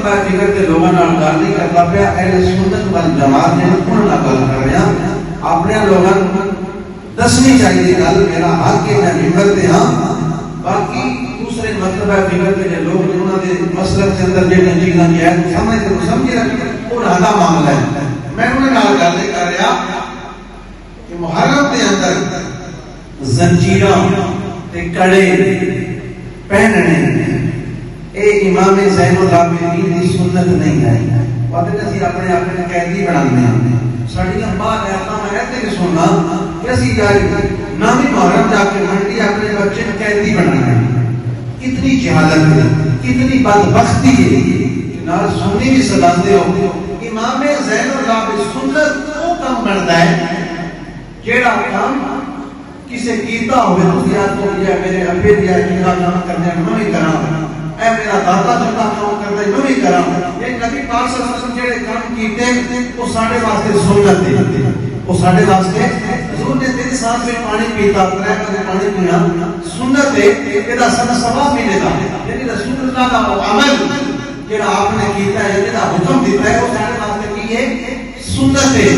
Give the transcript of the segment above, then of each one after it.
مکتبہ فکر کے لوگوں نال گل نہیں کرتا پیا، اہل سنت والجماعت نے انہاں نال گل کر رہا ہاں۔ اپنے لوگوں دسنی چاہیے گل، میرا حق ہے میں منبر تے ہاں، باقی دوسرے مکتبہ فکر کے لوگ انہاں دے مسلک کے اندر جڑی چیزاں جائز سمجھ رکھے انہاں دا معاملہ ہے۔ میں انہاں نال گل نہیں کر رہا کہ محرم دے اندر زنجیراں تے کڑے پہننے اے امام زین العابدین دی سنت نہیں ہے۔ وقت اسی اپنے قیدی بنانے ہیں، ساڑیاں بعد ایسا میں کہتے کہ سننا کہ اسی جائے نامی محرم جا کے منڈی اپنے بچے قیدی بنانا ہے۔ کتنی جہالت ہے، کتنی بدبختی ہے کہ نال سنی بھی سلاتے ہو۔ امام زین العابدین سنت وہ کم بنتا ہے جیڑا کام کسے کیتا ہوئے تو یاد تو یہ میرے ابے دیا جنگا کام کرنے میں نہیں کراں، اے میرا دادا جنگا کام کرنے میں نہیں کراں۔ یہ نبی پاک صلی اللہ علیہ وسلم جیڑے کام کیتے وہ ساڑھے واسطے سنت دے، وہ ساڑھے واسطے حضور نے دن ساتھ میں پانی پیتا، ترے کدے پانی پینا سنت ہے، یہ سن ثواب ملے گا۔ یعنی رسول اللہ کا وہ عمل جیڑا آپ نے کیتا ہے، جیڑا حکم دیتا ہے وہ ساڑھے واسطے کی ہے سنت ہے۔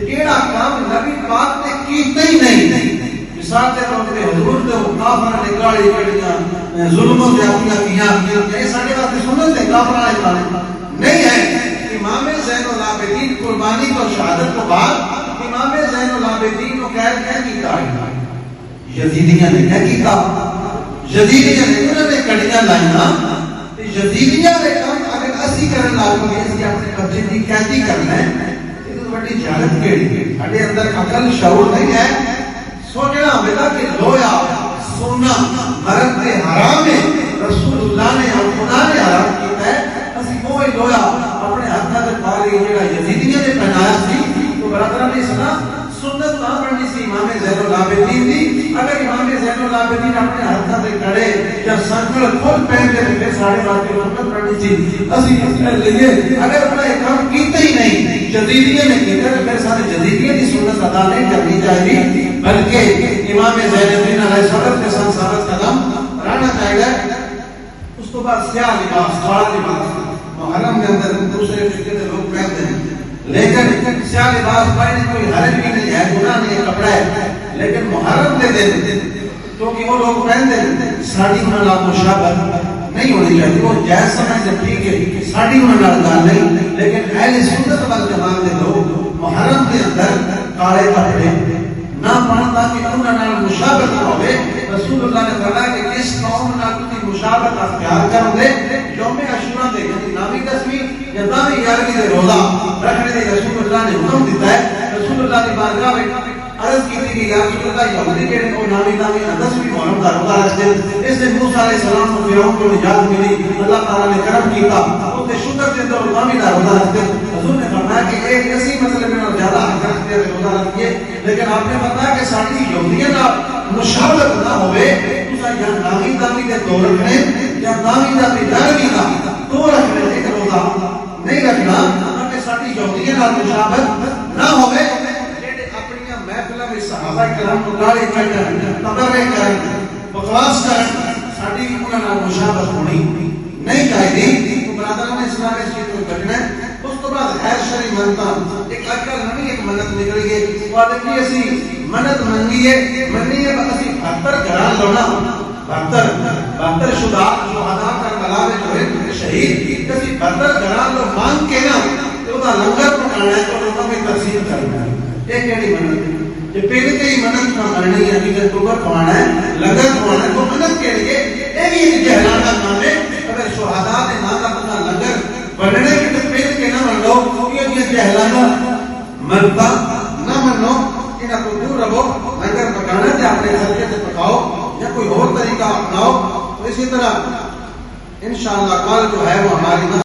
جیڑا کام نبی پاک نے کیتا ہی نہیں، مثال دے طور پہ حضور دے کافراں نے گالی کڈیاں، ظلموں تے اپنیاں کیاں، یہ ساڈے واسطے سنت ہے، کافراں نے گالی نہیں ہے۔ امام زین العابدین قربانی اور شہادت کو بعد امام زین العابدین کو کہہ کیتا ہے، یزیدیاں نے کیا کیتا، یزیدیاں نے انہوں نے کڑیاں لائیاں، یزیدیاں نے کام اگر اسی کرن لگ پئے اسی اپنے بچے دی قیدی کرنا ہے، یہ تو بڑی جہالت کیڑی ہے۔ ساڈے اندر عقل شعور نہیں ہے، سوچنا ہوگا کہ لویا سونا مرد دے حرام ہے، رسول اللہ نے اور خدا نے حرام کیتا ہے، اسی کوئی لویا اپنے ہاتھاں تے پا لئی جڑا یزیدیاں نے پہنایا سی۔ تو برادران اسلام سنت نہ بننی سی امام زین العابدین دی۔ اگر امام زین العابدین اپنے ہاتھاں تے کڑے یا سنگل کھول پہنتے پھر ساڑھے باتیں سنت بننی سی۔ اسی کر لئیے اگر اپنا یہ کام کیتا ہی نہیں، یزیدیاں نے کیتا ہے، پھر سارے یزیدیاں دی سنت ادا نہیں کرنی چاہیے، بلکہ امام زین الدین علیہ السلام کے ساتھ ثابت قدم رہنا چاہیے۔ اس کو بعد سیاہ لباس، کالا لباس محرم کے اندر دوسرے فرقے کے لوگ پہنتے ہیں، لیکن سیاہ لباس پہننے کوئی حرج بھی نہیں ہے، گناہ نہیں ہے، کپڑا ہے، لیکن محرم کے دن کیونکہ وہ لوگ پہنتے ہیں ساڑی انہوں نے مشابہت نہیں ہونی چاہیے، وہ جائز سمجھتے ٹھیک ہے ساڑی انہوں نے گال نہیں، لیکن اہل سنت والجماعت کے لوگ محرم کے اندر کالے کپڑے نہ پڑھتا کہ انہوں نے مشابہت نہ ہوئے۔ رسول اللہ نے فرمایا کہ کس قوم نہ کی مشابہت اختیار کرو گے یوم عاشورہ دے یعنی نامی دسویں یا دامی گیارہویں دے روزہ رکھنے دے رسول اللہ نے حکم دیتا ہے۔ رسول اللہ کی بارگاہ میں عرض کی تھی کہ یا رسول اللہ یہودی کے کو نامی دسویں محرم کا روزہ رکھتے اس نے موسیٰ علیہ السلام کو فرعون کو نجات ملی، اللہ تعالیٰ نے کرم کیتا، ان کے شکر کے اندر نامی کا روزہ رکھتے۔ حضور نے فرمایا کہ ایک ایسی مسئلے میں زیادہ حق رکھتے ہیں روزہ رکھیے، لیکن آپ نے بتایا کہ ساری یہودیاں کا مشابہت نہ ہوئے، یا نامی دامی کے دو رکھنے یا نامی دامی گیارہویں کا دو رکھنے ایک روزہ نہیں رکھنا تاکہ ساری یہودیاں کا مشابہت نہ ہوئے۔ جڑے اپنی محفلوں میں صحابہ کرام کو گالی کڈن، تبرے کرن، بکواس کرن، ساری انہاں نال مشابہت ہونی نہیں چاہیے۔ تو برادران اسلام اس چیز کو کٹنا ہے۔ اس کے بعد غیر شرعی منتا ایک اکل نوی ایک منت نکلی ہے، وہ آدمی اسی منت منگی ہے، منی ہے اسی 72 گھران لونا، 72 شہداء کربلا میں جو ہے شہید اسی 72 گھران لو مانگ کے نا تو دا لنگر پکانا ہے تو لوگوں میں تقسیم کرنا ہے۔ ایک ایڈی منت ہے یہ پہلے کے ہی منت کا مرنی ہے کہ توبر کھوانا ہے، لنگر کھوانا ہے، تو منت کے لیے ایک ہی جہلانا کام ہے۔ اگر شہداء نے مانگا اپنا لنگر بڑھنے کے تو پہلے کے نہ منو کیونکہ یہ جہلانا منتا نہ منو، انہاں کو دور رہو، لنگر پکانا ہے اپنے خرچے سے پکاؤ یا کوئی اور طریقہ اپناؤ۔ تو اسی طرح انشاءاللہ کل جو ہے وہ ہماری